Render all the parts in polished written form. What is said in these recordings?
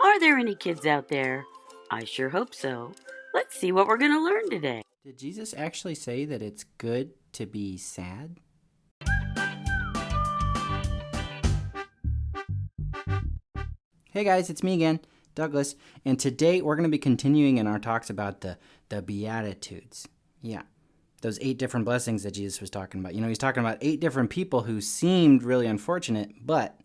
Are there any kids out there? I sure hope so. Let's see what we're going to learn today. Did Jesus actually say that it's good to be sad? Hey guys, it's me again, Douglas, and today we're going to be continuing in our talks about the Beatitudes. Yeah, those 8 different blessings that Jesus was talking about. You know, he's talking about 8 different people who seemed really unfortunate, but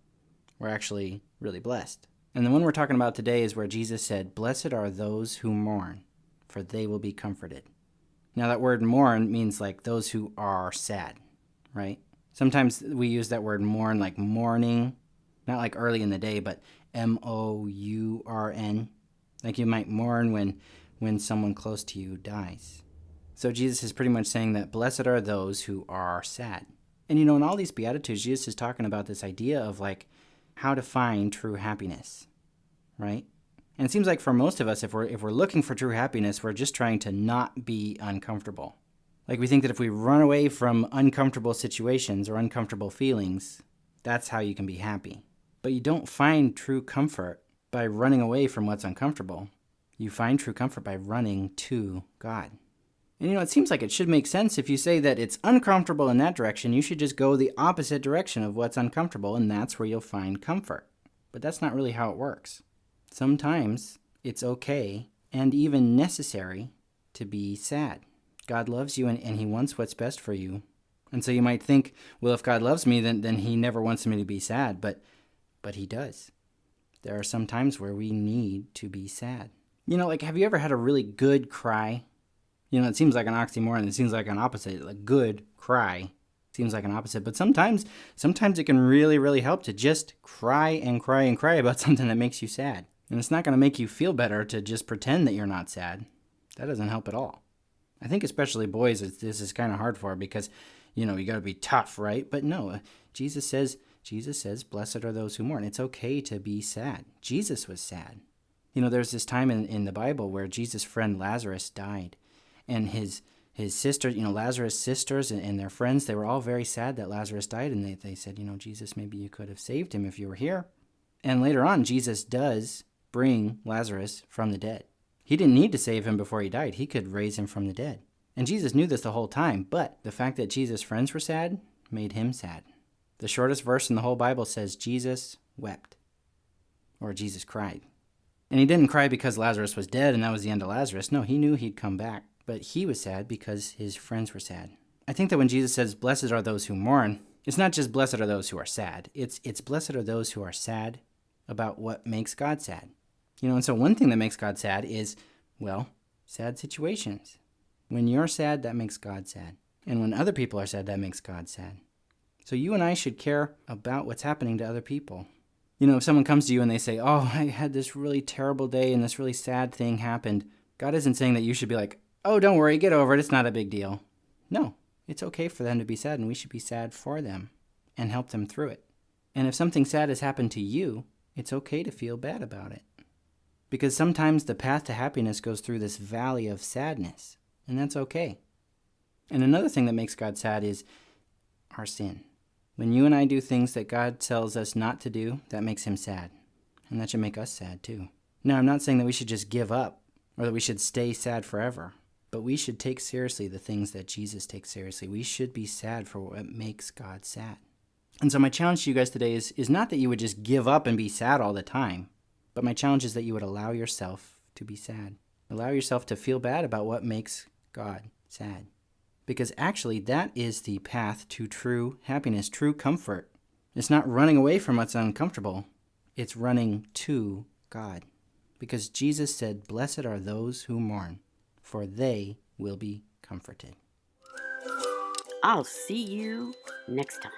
were actually really blessed. And the one we're talking about today is where Jesus said, "Blessed are those who mourn, for they will be comforted." Now that word mourn means like those who are sad, right? Sometimes we use that word mourn like morning, not like early in the day, but M-O-U-R-N. Like you might mourn when someone close to you dies. So Jesus is pretty much saying that blessed are those who are sad. And you know, in all these Beatitudes, Jesus is talking about this idea of like how to find true happiness, right? And it seems like for most of us, if we're looking for true happiness, we're just trying to not be uncomfortable. Like we think that if we run away from uncomfortable situations or uncomfortable feelings, that's how you can be happy. But you don't find true comfort by running away from what's uncomfortable. You find true comfort by running to God. And you know, it seems like it should make sense if you say that it's uncomfortable in that direction, you should just go the opposite direction of what's uncomfortable, and that's where you'll find comfort. But that's not really how it works. Sometimes it's okay and even necessary to be sad. God loves you and he wants what's best for you. And so you might think, well, if God loves me, then he never wants me to be sad. But he does. There are some times where we need to be sad. You know, like, have you ever had a really good cry? You know, it seems like an oxymoron. It seems like an opposite. Like good cry seems like an opposite. But sometimes it can really, really help to just cry and cry and cry about something that makes you sad. And it's not going to make you feel better to just pretend that you're not sad. That doesn't help at all. I think especially boys, this is kind of hard for because, you know, you got to be tough, right? But no, Jesus says, blessed are those who mourn. It's okay to be sad. Jesus was sad. You know, there's this time in the Bible where Jesus' friend Lazarus died. And his sisters, you know, Lazarus' sisters and their friends, they were all very sad that Lazarus died. And they said, you know, Jesus, maybe you could have saved him if you were here. And later on, Jesus does bring Lazarus from the dead. He didn't need to save him before he died. He could raise him from the dead. And Jesus knew this the whole time, but the fact that Jesus' friends were sad made him sad. The shortest verse in the whole Bible says Jesus wept, or Jesus cried. And he didn't cry because Lazarus was dead and that was the end of Lazarus. No, he knew he'd come back, but he was sad because his friends were sad. I think that when Jesus says, blessed are those who mourn, it's not just blessed are those who are sad. It's blessed are those who are sad about what makes God sad. You know, and so one thing that makes God sad is, well, sad situations. When you're sad, that makes God sad. And when other people are sad, that makes God sad. So you and I should care about what's happening to other people. You know, if someone comes to you and they say, oh, I had this really terrible day and this really sad thing happened, God isn't saying that you should be like, oh, don't worry, get over it, it's not a big deal. No, it's okay for them to be sad, and we should be sad for them and help them through it. And if something sad has happened to you, it's okay to feel bad about it. Because sometimes the path to happiness goes through this valley of sadness, and that's okay. And another thing that makes God sad is our sin. When you and I do things that God tells us not to do, that makes him sad. And that should make us sad too. Now, I'm not saying that we should just give up or that we should stay sad forever, but we should take seriously the things that Jesus takes seriously. We should be sad for what makes God sad. And so my challenge to you guys today is not that you would just give up and be sad all the time, but my challenge is that you would allow yourself to be sad. Allow yourself to feel bad about what makes God sad. Because actually, that is the path to true happiness, true comfort. It's not running away from what's uncomfortable. It's running to God. Because Jesus said, blessed are those who mourn, for they will be comforted. I'll see you next time.